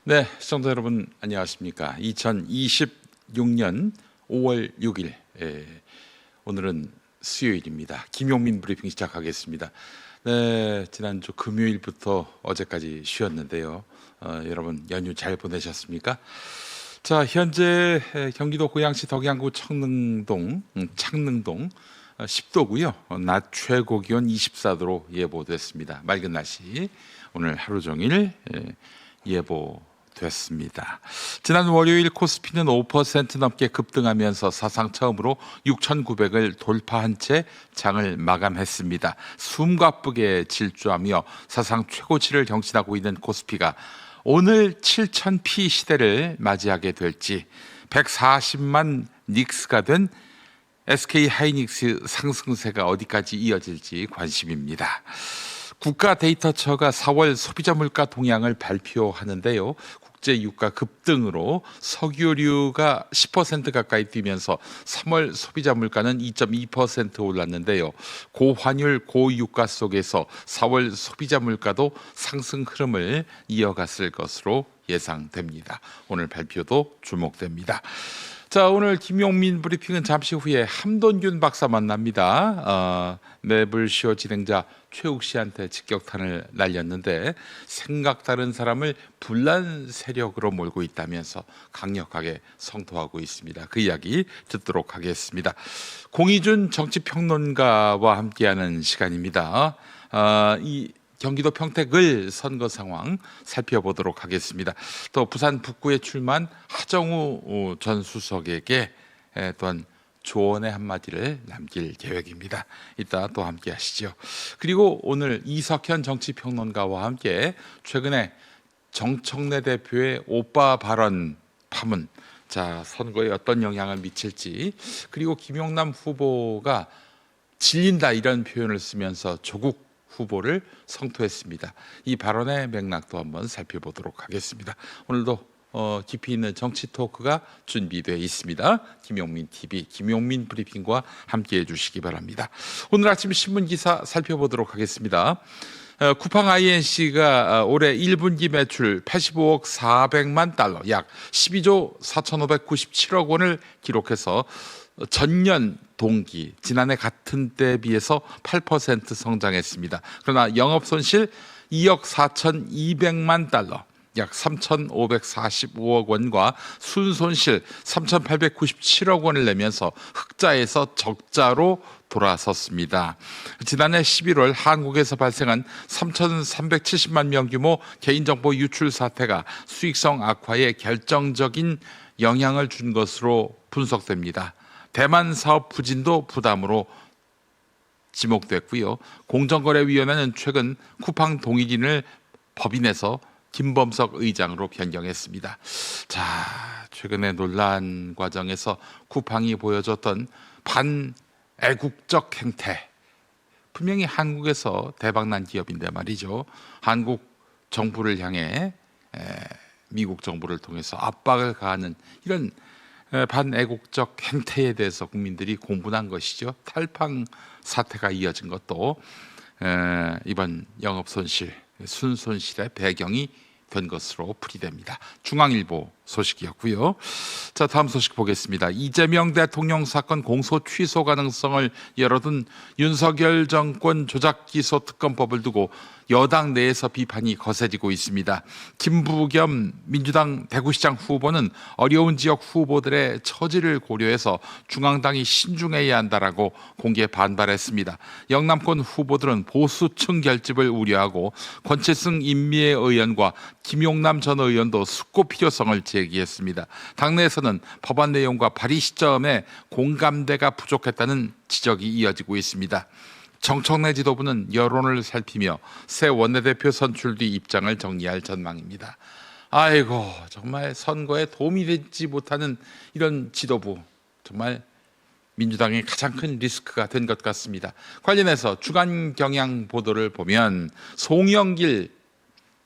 네, 시청자 여러분 안녕하십니까? 2026년 5월 6일 오늘은 수요일입니다. 김용민 브리핑 시작하겠습니다. 네, 지난주 금요일부터 어제까지 쉬었는데요. 여러분 연휴 잘 보내셨습니까? 자, 현재 경기도 고양시 덕양구 창릉동 10도고요. 낮 최고 기온 24도로 예보됐습니다. 맑은 날씨 오늘 하루 종일 예보됐습니다. 지난 월요일 코스피는 5% 넘게 급등하면서 사상 처음으로 6,900을 돌파한 채 장을 마감했습니다. 숨가쁘게 질주하며 사상 최고치를 경신하고 있는 코스피가 오늘 7,000피 시대를 맞이하게 될지 140만 닉스가 된 SK 하이닉스 상승세가 어디까지 이어질지 관심입니다. 국가데이터처가 4월 소비자 물가 동향을 발표하는데요. 국제 유가 급등으로 석유류가 10% 가까이 뛰면서 3월 소비자 물가는 2.2% 올랐는데요. 고환율, 고유가 속에서 4월 소비자 물가도 상승 흐름을 이어갔을 것으로 예상됩니다. 오늘 발표도 주목됩니다. 자, 오늘 김용민 브리핑은 잠시 후에 함돈균 박사 만납니다. 매블쇼 진행자 최욱 씨한테 직격탄을 날렸는데 생각 다른 사람을 분란 세력으로 몰고 있다면서 강력하게 성토하고 있습니다. 그 이야기 듣도록 하겠습니다. 공희준 정치평론가와 함께하는 시간입니다. 이 경기도 평택을 선거 상황 살펴보도록 하겠습니다. 또 부산 북구에 출마한 하정우 전 수석에게 또한 조언의 한마디를 남길 계획입니다. 이따 또 함께 하시죠. 그리고 오늘 이석현 정치평론가와 함께 최근에 정청래 대표의 오빠 발언 파문, 자, 선거에 어떤 영향을 미칠지, 그리고 김용남 후보가 질린다 이런 표현을 쓰면서 조국 후보를 성토했습니다. 이 발언의 맥락도 한번 살펴보도록 하겠습니다. 오늘도 깊이 있는 정치 토크가 준비되어 있습니다. 김용민 TV, 김용민 브리핑과 함께해 주시기 바랍니다. 오늘 아침 신문 기사 살펴보도록 하겠습니다. 쿠팡 INC가 올해 1분기 매출 85억 400만 달러, 약 12조 4,597억 원을 기록해서 전년 동기 지난해 같은 때에 비해서 8% 성장했습니다. 그러나 영업 손실 2억 4,200만 달러, 약 3,545억 원과 순손실 3,897억 원을 내면서 흑자에서 적자로 돌아섰습니다. 지난해 11월 한국에서 발생한 3,370만 명 규모 개인정보 유출 사태가 수익성 악화에 결정적인 영향을 준 것으로 분석됩니다. 대만 사업 부진도 부담으로 지목됐고요. 공정거래위원회는 최근 쿠팡 동일인을 법인에서 김범석 의장으로 변경했습니다. 자, 최근에 논란 과정에서 쿠팡이 보여줬던 반애국적 행태, 분명히 한국에서 대박난 기업인데 말이죠. 한국 정부를 향해 미국 정부를 통해서 압박을 가하는 이런 반애국적 행태에 대해서 국민들이 공분한 것이죠. 탈팡 사태가 이어진 것도 이번 영업 손실, 순손실의 배경이 된 것으로 풀이됩니다. 중앙일보 소식이었고요. 자, 다음 소식 보겠습니다. 이재명 대통령 사건 공소 취소 가능성을 열어둔 윤석열 정권 조작기소 특검법을 두고 여당 내에서 비판이 거세지고 있습니다. 김부겸 민주당 대구시장 후보는 어려운 지역 후보들의 처지를 고려해서 중앙당이 신중해야 한다라고 공개 반발했습니다. 영남권 후보들은 보수층 결집을 우려하고 권칠승 임미애 의원과 김용남 전 의원도 숙고 필요성을 제기했습니다. 당내에서는 법안 내용과 발의 시점에 공감대가 부족했다는 지적이 이어지고 있습니다. 정청래 지도부는 여론을 살피며 새 원내대표 선출 뒤 입장을 정리할 전망입니다. 아이고, 정말 선거에 도움이 되지 못하는 이런 지도부, 정말 민주당의 가장 큰 리스크가 된 것 같습니다. 관련해서 주간 경향 보도를 보면 송영길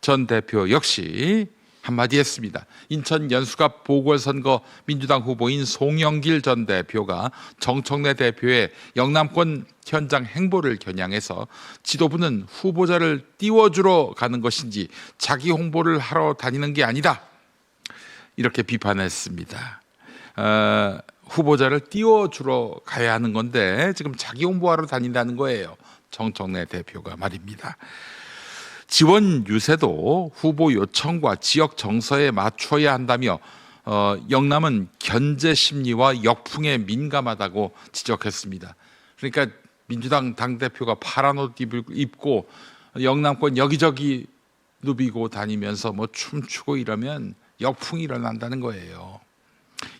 전 대표 역시 한마디 했습니다. 인천 연수갑 보궐선거 민주당 후보인 송영길 전 대표가 정청래 대표의 영남권 현장 행보를 겨냥해서 지도부는 후보자를 띄워주러 가는 것인지 자기 홍보를 하러 다니는 게 아니다, 이렇게 비판했습니다. 후보자를 띄워주러 가야 하는 건데 지금 자기 홍보하러 다닌다는 거예요. 정청래 대표가 말입니다. 지원 유세도 후보 요청과 지역 정서에 맞춰야 한다며 영남은 견제 심리와 역풍에 민감하다고 지적했습니다. 그러니까 민주당 당대표가 파란 옷 입고 영남권 여기저기 누비고 다니면서 뭐 춤추고 이러면 역풍이 일어난다는 거예요.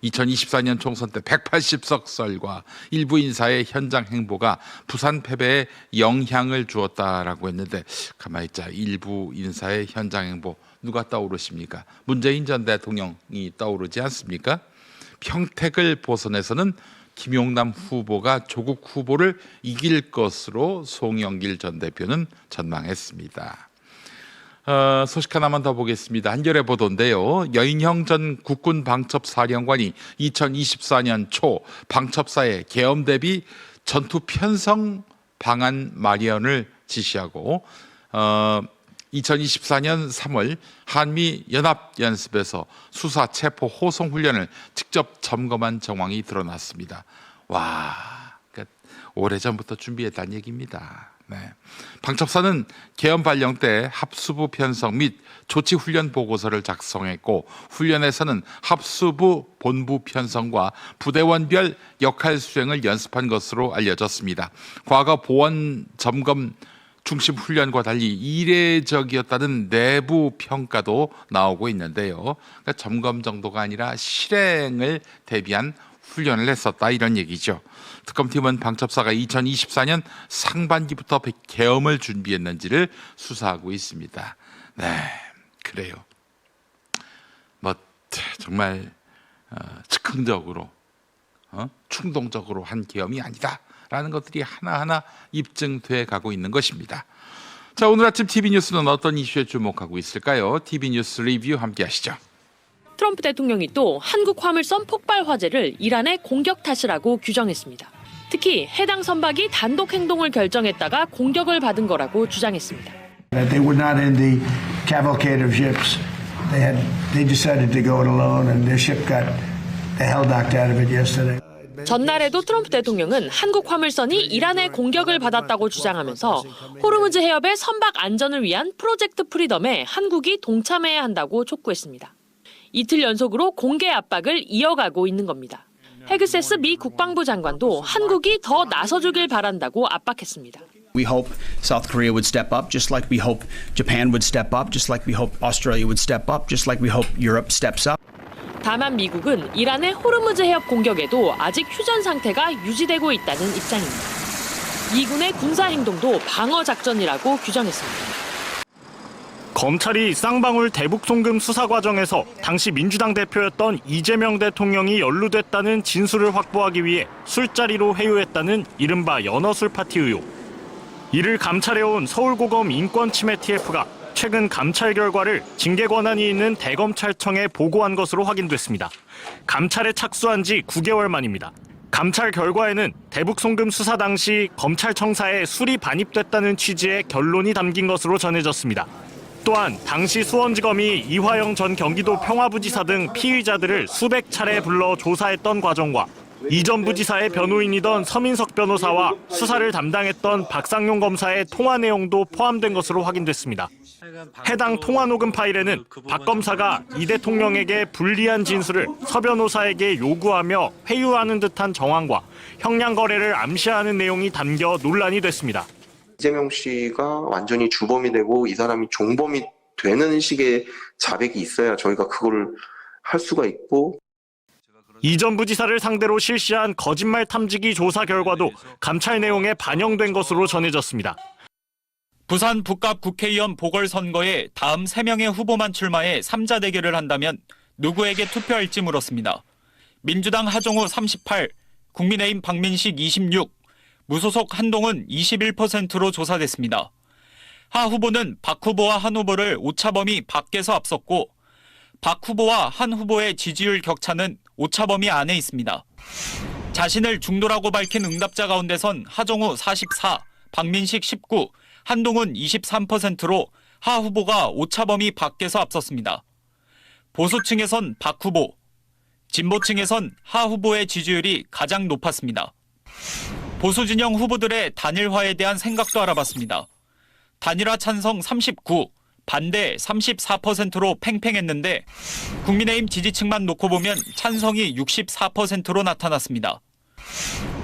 2024년 총선 때 180석 설과 일부 인사의 현장 행보가 부산 패배에 영향을 주었다라고 했는데 가만히 있자. 일부 인사의 현장 행보 누가 떠오르십니까? 문재인 전 대통령이 떠오르지 않습니까? 평택을 포선에서는 김용남 후보가 조국 후보를 이길 것으로 송영길 전 대표는 전망했습니다. 소식 하나만 더 보겠습니다. 한겨레 보도인데요. 여인형 전 국군 방첩사령관이 2024년 초 방첩사의 계엄 대비 전투 편성 방안 마련을 지시하고 2024년 3월 한미 연합연습에서 수사 체포 호송 훈련을 직접 점검한 정황이 드러났습니다. 와, 그러니까 오래전부터 준비했다는 얘기입니다. 네. 방첩사는 계엄 발령 때 합수부 편성 및 조치 훈련 보고서를 작성했고 훈련에서는 합수부 본부 편성과 부대원별 역할 수행을 연습한 것으로 알려졌습니다. 과거 보안 점검 중심 훈련과 달리 이례적이었다는 내부 평가도 나오고 있는데요. 그러니까 점검 정도가 아니라 실행을 대비한 훈련을 했었다 이런 얘기죠. 특검팀은 방첩사가 2024년 상반기부터 계엄을 준비했는지를 수사하고 있습니다. 네, 그래요. 뭐 정말 즉흥적으로 충동적으로 한 계엄이 아니다라는 것들이 하나하나 입증돼 가고 있는 것입니다. 자, 오늘 아침 TV 뉴스는 어떤 이슈에 주목하고 있을까요? TV 뉴스 리뷰 함께 하시죠. 트럼프 대통령이 또 한국 화물선 폭발 화재를 이란의 공격 탓이라고 규정했습니다. 특히 해당 선박이 단독 행동을 결정했다가 공격을 받은 거라고 주장했습니다. They were not in the cavalcade of ships. They decided to go it alone, and their ship got the hell knocked out of it yesterday. 전날에도 트럼프 대통령은 한국 화물선이 이란의 공격을 받았다고 주장하면서 호르무즈 해협의 선박 안전을 위한 프로젝트 프리덤에 한국이 동참해야 한다고 촉구했습니다. 이틀 연속으로 공개 압박을 이어가고 있는 겁니다. 헤그세스 미 국방부 장관도 한국이 더 나서주길 바란다고 압박했습니다. We hope South Korea would step up, just like we hope Japan would step up, just like we hope Australia would step up, just like we hope Europe steps up. 다만 미국은 이란의 호르무즈 해협 공격에도 아직 휴전 상태가 유지되고 있다는 입장입니다. 미군의 군사 행동도 방어 작전이라고 규정했습니다. 검찰이 쌍방울 대북 송금 수사 과정에서 당시 민주당 대표였던 이재명 대통령이 연루됐다는 진술을 확보하기 위해 술자리로 회유했다는 이른바 연어술 파티 의혹. 이를 감찰해온 서울고검 인권침해 TF가 최근 감찰 결과를 징계 권한이 있는 대검찰청에 보고한 것으로 확인됐습니다. 감찰에 착수한 지 9개월 만입니다. 감찰 결과에는 대북 송금 수사 당시 검찰청사에 술이 반입됐다는 취지의 결론이 담긴 것으로 전해졌습니다. 또한 당시 수원지검이 이화영 전 경기도 평화부지사 등 피의자들을 수백 차례 불러 조사했던 과정과 이전 부지사의 변호인이던 서민석 변호사와 수사를 담당했던 박상용 검사의 통화 내용도 포함된 것으로 확인됐습니다. 해당 통화 녹음 파일에는 박 검사가 이 대통령에게 불리한 진술을 서 변호사에게 요구하며 회유하는 듯한 정황과 형량 거래를 암시하는 내용이 담겨 논란이 됐습니다. 이재명 씨가 완전히 주범이 되고 이 사람이 종범이 되는 식의 자백이 있어야 저희가 그걸 할 수가 있고. 이전 부지사를 상대로 실시한 거짓말 탐지기 조사 결과도 감찰 내용에 반영된 것으로 전해졌습니다. 부산 북갑 국회의원 보궐선거에 다음 3명의 후보만 출마해 3자 대결을 한다면 누구에게 투표할지 물었습니다. 민주당 하종우 38, 국민의힘 박민식 26, 무소속 한동훈 21%로 조사됐습니다. 하 후보는 박 후보와 한 후보를 오차범위 밖에서 앞섰고 박 후보와 한 후보의 지지율 격차는 오차범위 안에 있습니다. 자신을 중도라고 밝힌 응답자 가운데선 하종우 44, 박민식 19, 한동훈 23%로 하 후보가 오차범위 밖에서 앞섰습니다. 보수층에선 박 후보, 진보층에선 하 후보의 지지율이 가장 높았습니다. 보수 진영 후보들의 단일화에 대한 생각도 알아봤습니다. 단일화 찬성 39, 반대 34%로 팽팽했는데 국민의힘 지지층만 놓고 보면 찬성이 64%로 나타났습니다.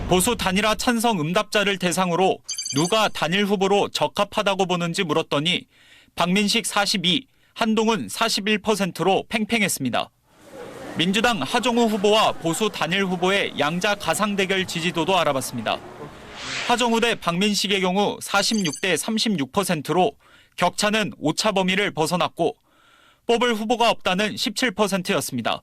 보수 단일화 찬성 응답자를 대상으로 누가 단일 후보로 적합하다고 보는지 물었더니 박민식 42, 한동훈 41%로 팽팽했습니다. 민주당 하정우 후보와 보수 단일 후보의 양자 가상 대결 지지도도 알아봤습니다. 하정우 대 박민식의 경우 46대 36%로 격차는 오차 범위를 벗어났고 뽑을 후보가 없다는 17%였습니다.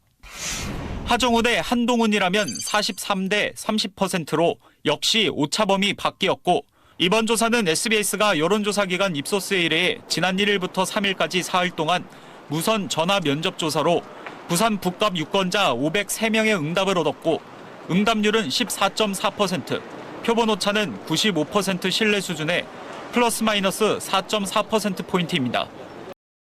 하정우 대 한동훈이라면 43대 30%로 역시 오차 범위 밖이었고 이번 조사는 SBS가 여론조사기관 입소스에 의뢰해 지난 1일부터 3일까지 사흘 동안 무선 전화 면접 조사로 부산 북갑 유권자 503명의 응답을 얻었고 응답률은 14.4%, 표본 오차는 95% 신뢰 수준의 플러스 마이너스 4.4%포인트입니다.